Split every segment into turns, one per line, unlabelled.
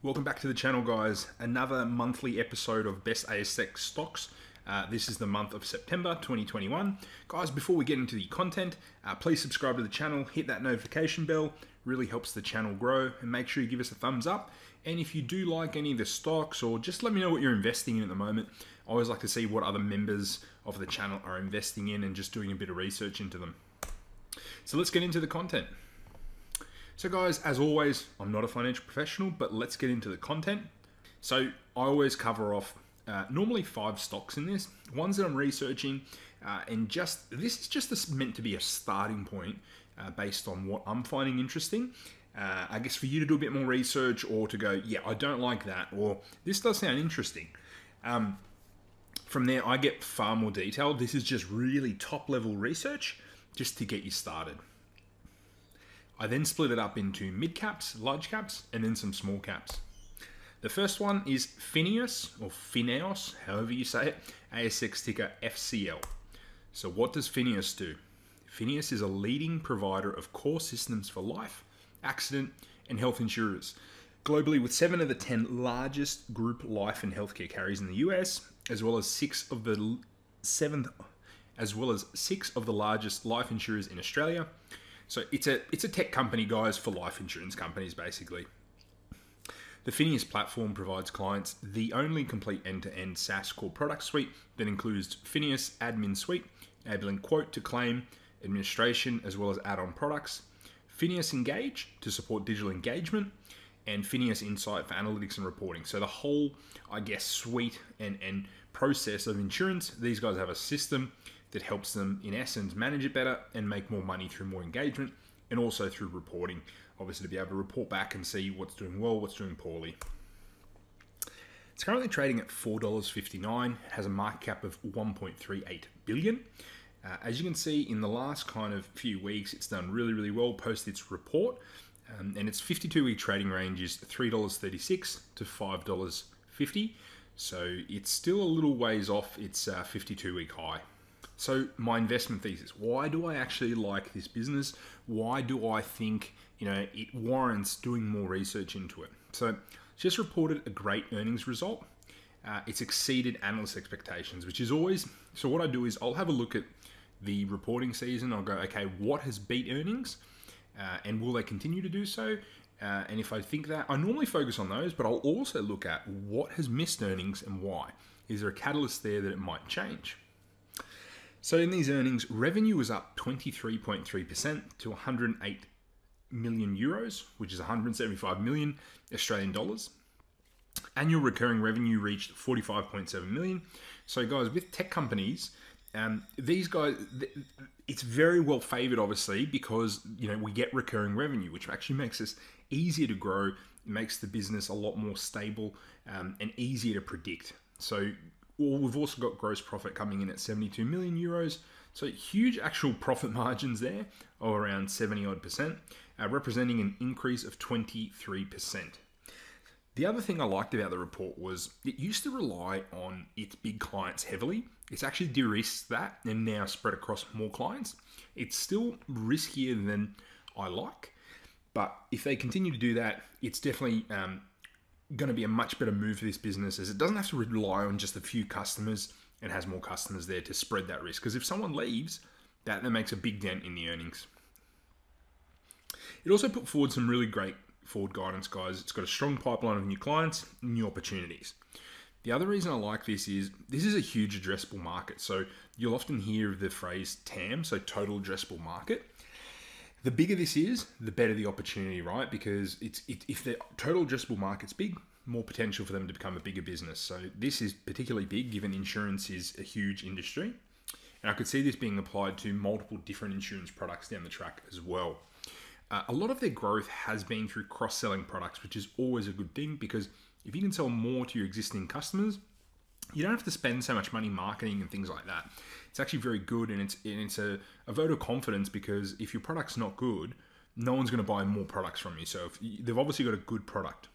Welcome back to the channel, guys. Another monthly episode of Best ASX Stocks. This is the month of September 2021. Guys, before we get into the content, please subscribe to the channel, hit that notification bell. Really helps the channel grow, and make sure you give us a thumbs up. And if you do like any of the stocks, or just let me know what you're investing in at the moment. I always like to see what other members of the channel are investing in and just doing a bit of research into them. So let's get into the content. So guys, as always, I'm not a financial professional, but let's get into the content. So I always cover off normally 5 stocks in this, ones that I'm researching, and this is just meant to be a starting point based on what I'm finding interesting. I guess for you to do a bit more research, or to go, yeah, I don't like that, or this does sound interesting. From there, I get far more detailed. This is just really top level research just to get you started. I then split it up into mid caps, large caps, and then some small caps. The first one is Fineos, or Fineos, however you say it, ASX ticker FCL. So what does Fineos do? Fineos is a leading provider of core systems for life, accident, and health insurers. Globally, with 7 of the 10 largest group life and healthcare carriers in the US, as well as 6 of the largest life insurers in Australia. So it's a tech company, guys, for life insurance companies, basically. The Fineos platform provides clients the only complete end-to-end SaaS core product suite that includes Fineos Admin Suite, enabling quote to claim, administration, as well as add-on products, Fineos Engage to support digital engagement, and Fineos Insight for analytics and reporting. So the whole, I guess, suite and process of insurance, these guys have a system that helps them, in essence, manage it better and make more money through more engagement, and also through reporting, obviously, to be able to report back and see what's doing well, what's doing poorly. It's currently trading at $4.59. It has a market cap of 1.38 billion. As you can see, in the last kind of few weeks, it's done really, really well post its report, and its 52-week trading range is $3.36 to $5.50. So it's still a little ways off its 52-week high. So my investment thesis, why do I actually like this business? Why do I think, it warrants doing more research into it? So it's just reported a great earnings result. It's exceeded analyst expectations, which is always, so what I do is I'll have a look at the reporting season. I'll go, okay, what has beat earnings? And will they continue to do so? And if I think that, I normally focus on those, but I'll also look at what has missed earnings and why. Is there a catalyst there that it might change? So in these earnings, revenue was up 23.3% to 108 million euros, which is 175 million Australian dollars. Annual recurring revenue reached 45.7 million. So guys, with tech companies, these guys, it's very well favored, obviously, because we get recurring revenue, which actually makes us easier to grow, makes the business a lot more stable and easier to predict. So we've also got gross profit coming in at 72 million euros. So huge actual profit margins there of around 70-odd%, representing an increase of 23%. The other thing I liked about the report was it used to rely on its big clients heavily. It's actually de-risked that and now spread across more clients. It's still riskier than I like, but if they continue to do that, it's definitely going to be a much better move for this business, as it doesn't have to rely on just a few customers and has more customers there to spread that risk. Because if someone leaves, that makes a big dent in the earnings. It also put forward some really great forward guidance, guys. It's got a strong pipeline of new clients, new opportunities. The other reason I like this is a huge addressable market. So you'll often hear the phrase TAM, so total addressable market. The bigger this is, the better the opportunity, right? Because if the total addressable market's big, more potential for them to become a bigger business. So this is particularly big, given insurance is a huge industry. And I could see this being applied to multiple different insurance products down the track as well. A lot of their growth has been through cross-selling products, which is always a good thing, because if you can sell more to your existing customers, you don't have to spend so much money marketing and things like that. It's actually very good, and it's a vote of confidence, because if your product's not good, no one's going to buy more products from you. So they've obviously got a good product.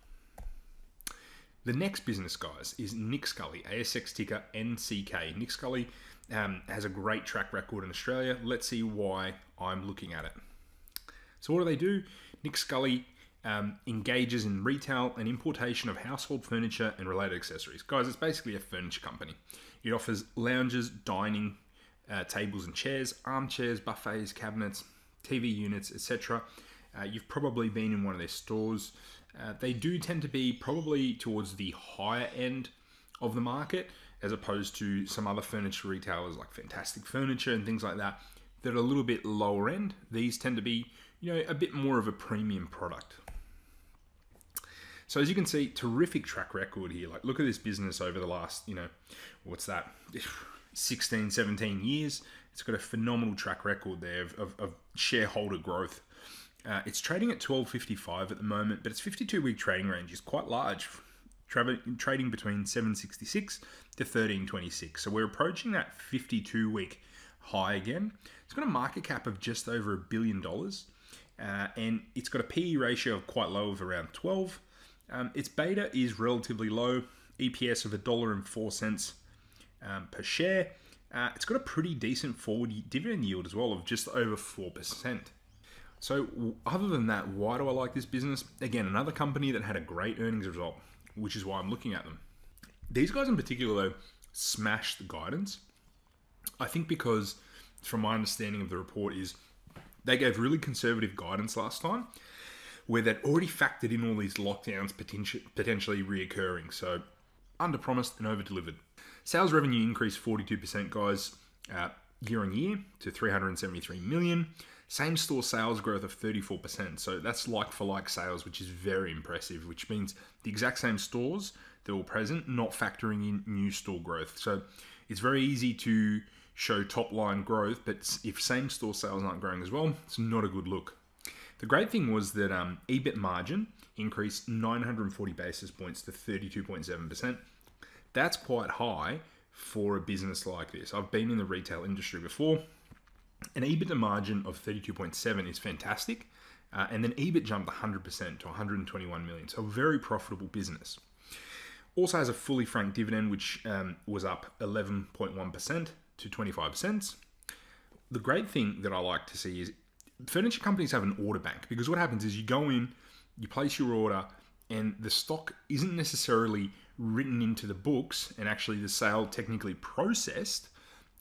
The next business, guys, is Scali, ASX ticker NCK. Scali has a great track record in Australia. Let's see why I'm looking at it. So what do? Scali engages in retail and importation of household furniture and related accessories. Guys, it's basically a furniture company. It offers lounges, dining, tables and chairs, armchairs, buffets, cabinets, TV units, etc. You've probably been in one of their stores. They do tend to be probably towards the higher end of the market, as opposed to some other furniture retailers like Fantastic Furniture and things like that that are a little bit lower end. These tend to be, a bit more of a premium product. So as you can see, terrific track record here. Like, look at this business over the last, 16, 17 years. It's got a phenomenal track record there of shareholder growth. It's trading at $12.55 at the moment, but its 52-week trading range is quite large, trading between 766 to 1326. So we're approaching that 52-week high again. It's got a market cap of just over $1 billion, and it's got a PE ratio of quite low of around 12. Its beta is relatively low, EPS of $1.04 per share. It's got a pretty decent forward dividend yield as well of just over 4%. So other than that, why do I like this business? Again, another company that had a great earnings result, which is why I'm looking at them. These guys in particular, though, smashed the guidance. I think because, from my understanding of the report, is they gave really conservative guidance last time, where they'd already factored in all these lockdowns potentially reoccurring. So under-promised and over-delivered. Sales revenue increased 42%, guys, year on year to $373 million. Same-store sales growth of 34%. So that's like-for-like sales, which is very impressive, which means the exact same stores that were present, not factoring in new store growth. So it's very easy to show top-line growth, but if same-store sales aren't growing as well, it's not a good look. The great thing was that EBIT margin increased 940 basis points to 32.7%. That's quite high for a business like this. I've been in the retail industry before. An EBITDA margin of 32.7 is fantastic. And then EBIT jumped 100% to 121 million. So a very profitable business. Also has a fully franked dividend, which was up 11.1% to 25 cents. The great thing that I like to see is furniture companies have an order bank, because what happens is you go in, you place your order, and the stock isn't necessarily written into the books and actually the sale technically processed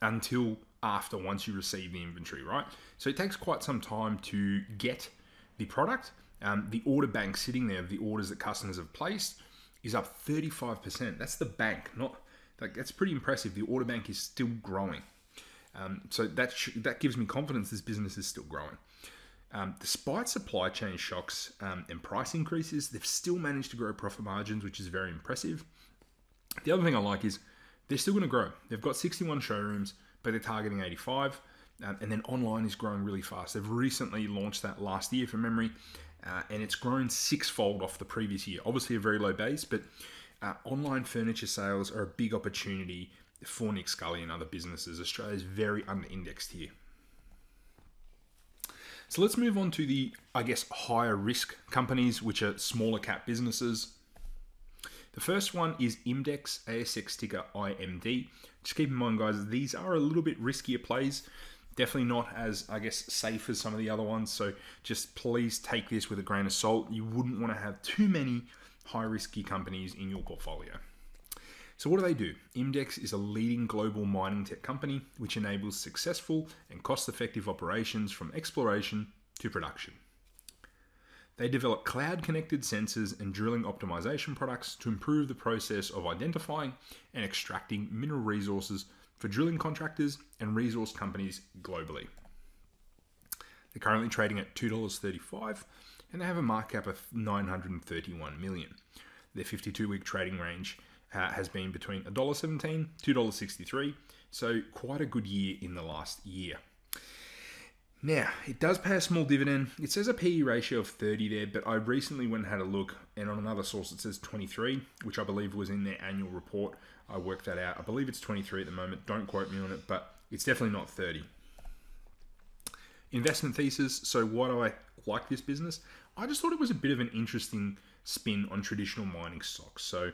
until after, once you receive the inventory, right? So it takes quite some time to get the product. The order bank sitting there, the orders that customers have placed, is up 35%. That's the bank, that's pretty impressive. The order bank is still growing. So that gives me confidence this business is still growing. Despite supply chain shocks and price increases, they've still managed to grow profit margins, which is very impressive. The other thing I like is they're still going to grow. They've got 61 showrooms, but they're targeting 85. And then online is growing really fast. They've recently launched that last year from memory, and it's grown sixfold off the previous year. Obviously a very low base, but online furniture sales are a big opportunity for Nick Scali and other businesses. Australia is very under-indexed here. So let's move on to the, higher risk companies, which are smaller cap businesses. The first one is Imdex, ASX ticker IMD. Just keep in mind, guys, these are a little bit riskier plays. Definitely not as, safe as some of the other ones. So just please take this with a grain of salt. You wouldn't want to have too many high-risky companies in your portfolio. So what do? Imdex is a leading global mining tech company which enables successful and cost-effective operations from exploration to production. They develop cloud-connected sensors and drilling optimization products to improve the process of identifying and extracting mineral resources for drilling contractors and resource companies globally. They're currently trading at $2.35 and they have a market cap of $931 million. Their 52-week trading range has been between $1.17 to $2.63, so quite a good year in the last year. Now, it does pay a small dividend. It says a PE ratio of 30 there, but I recently went and had a look, and on another source it says 23, which I believe was in their annual report. I worked that out. I believe it's 23 at the moment. Don't quote me on it, but it's definitely not 30. Investment thesis. So why do I like this business? I just thought it was a bit of an interesting spin on traditional mining stocks. So,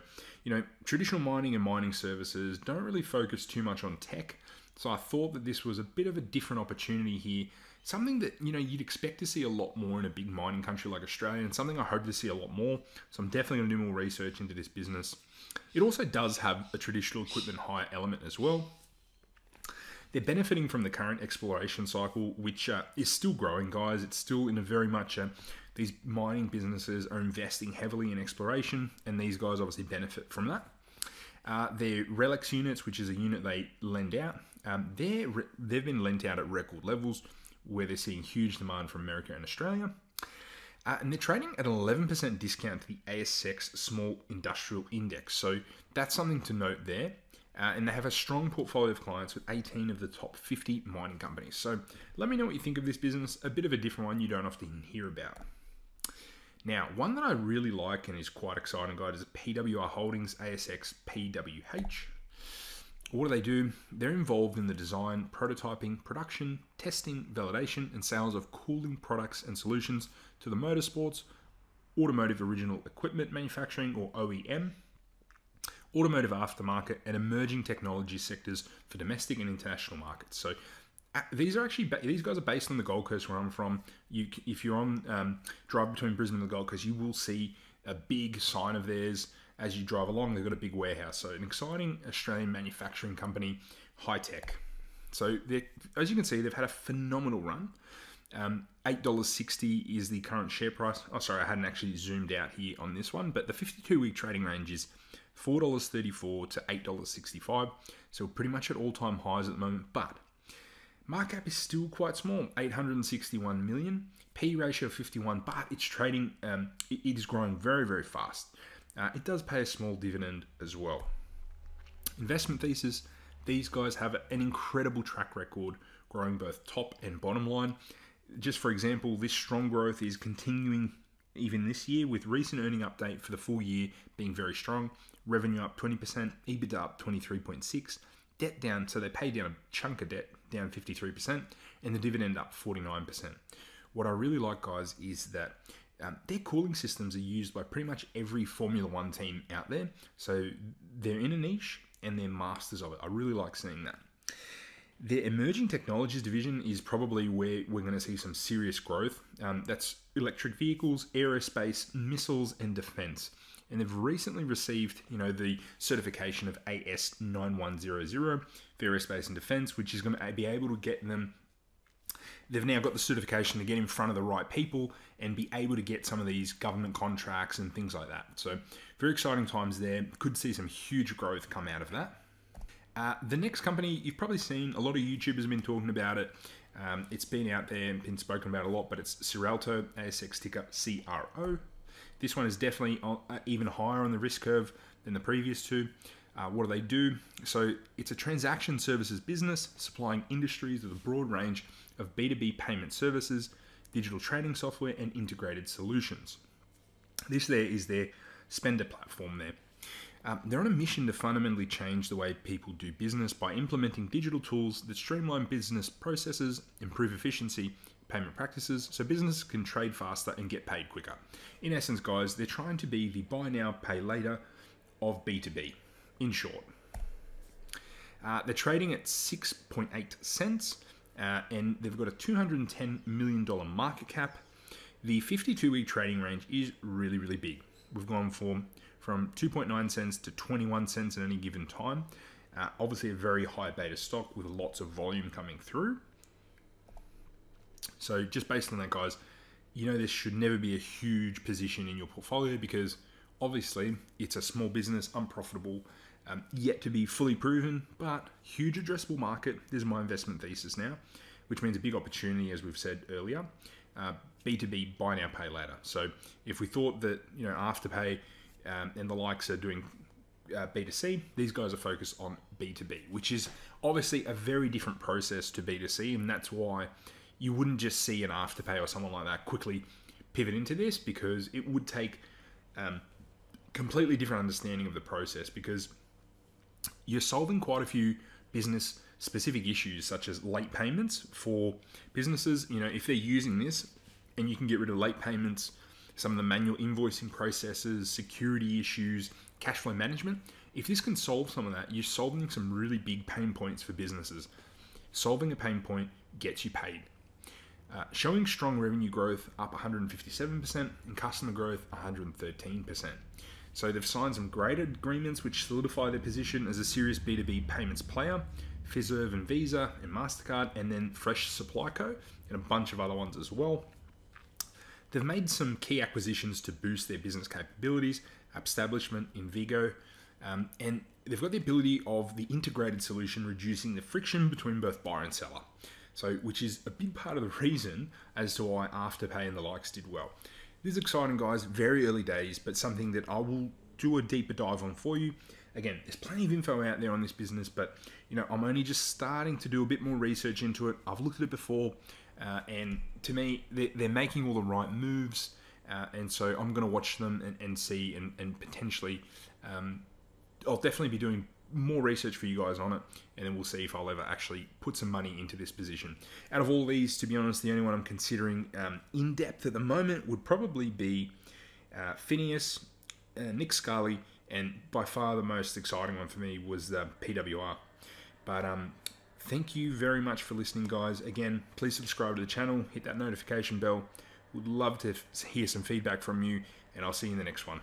traditional mining and mining services don't really focus too much on tech. So I thought that this was a bit of a different opportunity here something that, you'd expect to see a lot more in a big mining country like Australia, and something I hope to see a lot more. So I'm definitely going to do more research into this business. It also does have a traditional equipment hire element as well. They're benefiting from the current exploration cycle, which is still growing, guys. It's still in a very much, these mining businesses are investing heavily in exploration, and these guys obviously benefit from that. Their Relics units, which is a unit they lend out, they've been lent out at record levels, where they're seeing huge demand from America and Australia. And they're trading at an 11% discount to the ASX Small Industrial Index. So that's something to note there. And they have a strong portfolio of clients with 18 of the top 50 mining companies. So let me know what you think of this business. A bit of a different one you don't often hear about. Now, one that I really like and is quite exciting, guys, is PWR Holdings, ASX PWH. What do? They're involved in the design, prototyping, production, testing, validation, and sales of cooling products and solutions to the motorsports, automotive original equipment manufacturing, or OEM, automotive aftermarket, and emerging technology sectors for domestic and international markets. So these guys are based on the Gold Coast, where I'm from. If you're on drive between Brisbane and the Gold Coast, you will see a big sign of theirs as you drive along. They've got a big warehouse. So an exciting Australian manufacturing company, high tech. So as you can see, they've had a phenomenal run. $8.60 is the current share price. Oh, sorry, I hadn't actually zoomed out here on this one, but the 52-week trading range is $4.34 to $8.65. So pretty much at all-time highs at the moment, but market cap is still quite small, 861 million, P ratio of 51, but it's trading, it is growing very, very fast. It does pay a small dividend as well. Investment thesis, these guys have an incredible track record growing both top and bottom line. Just for example, this strong growth is continuing even this year, with recent earning update for the full year being very strong. Revenue up 20%, EBITDA up 23.6%, debt down, so they paid down a chunk of debt, down 53%, and the dividend up 49%. What I really like, guys, is that their cooling systems are used by pretty much every Formula One team out there. So they're in a niche and they're masters of it. I really like seeing that. Their emerging technologies division is probably where we're going to see some serious growth. That's electric vehicles, aerospace, missiles, and defense. And they've recently received, the certification of AS9100 for aerospace and defense, which is going to be able to get them. They've now got the certification to get in front of the right people and be able to get some of these government contracts and things like that. So very exciting times there. Could see some huge growth come out of that. The next company, you've probably seen, a lot of YouTubers have been talking about it. It's been out there and been spoken about a lot, but it's Cirralto, ASX ticker CRO. This one is definitely even higher on the risk curve than the previous two. What do? So it's a transaction services business supplying industries with a broad range of B2B payment services, digital trading software, and integrated solutions. This there is their spender platform there. They're on a mission to fundamentally change the way people do business by implementing digital tools that streamline business processes, improve efficiency, payment practices, so businesses can trade faster and get paid quicker. In essence, guys, they're trying to be the buy now, pay later of B2B, in short. They're trading at 6.8 cents, and they've got a $210 million market cap. The 52-week trading range is really, really big. We've gone from 2.9 cents to 21 cents at any given time. Obviously a very high beta stock with lots of volume coming through. So just based on that, guys, this should never be a huge position in your portfolio, because obviously it's a small business, unprofitable, yet to be fully proven, but huge addressable market. This is my investment thesis now, which means a big opportunity, as we've said earlier. B2B, buy now, pay later. So if we thought that, Afterpay and the likes are doing B2C, these guys are focused on B2B, which is obviously a very different process to B2C, and that's why you wouldn't just see an Afterpay or someone like that quickly pivot into this, because it would take completely different understanding of the process, because you're solving quite a few business specific issues, such as late payments for businesses. If they're using this, and you can get rid of late payments, some of the manual invoicing processes, security issues, cash flow management. If this can solve some of that, you're solving some really big pain points for businesses. Solving a pain point gets you paid. showing strong revenue growth up 157% and customer growth 113%. So they've signed some great agreements which solidify their position as a serious B2B payments player, Fiserv and Visa and MasterCard, and then Fresh Supply Co. and a bunch of other ones as well. They've made some key acquisitions to boost their business capabilities, establishment in Vigo, and they've got the ability of the integrated solution reducing the friction between both buyer and seller. So, which is a big part of the reason as to why Afterpay and the likes did well. This is exciting, guys. Very early days, but something that I will do a deeper dive on for you. Again, there's plenty of info out there on this business, but I'm only just starting to do a bit more research into it. I've looked at it before, and to me, they're making all the right moves, and so I'm going to watch them and see, and potentially, I'll definitely be doing more research for you guys on it, and then we'll see if I'll ever actually put some money into this position. Out of all these, to be honest, the only one I'm considering in depth at the moment would probably be Fineos, Nick Scali, and by far the most exciting one for me was the PWR. But thank you very much for listening, guys. Again, please subscribe to the channel, hit that notification bell. Would love to hear some feedback from you, and I'll see you in the next one.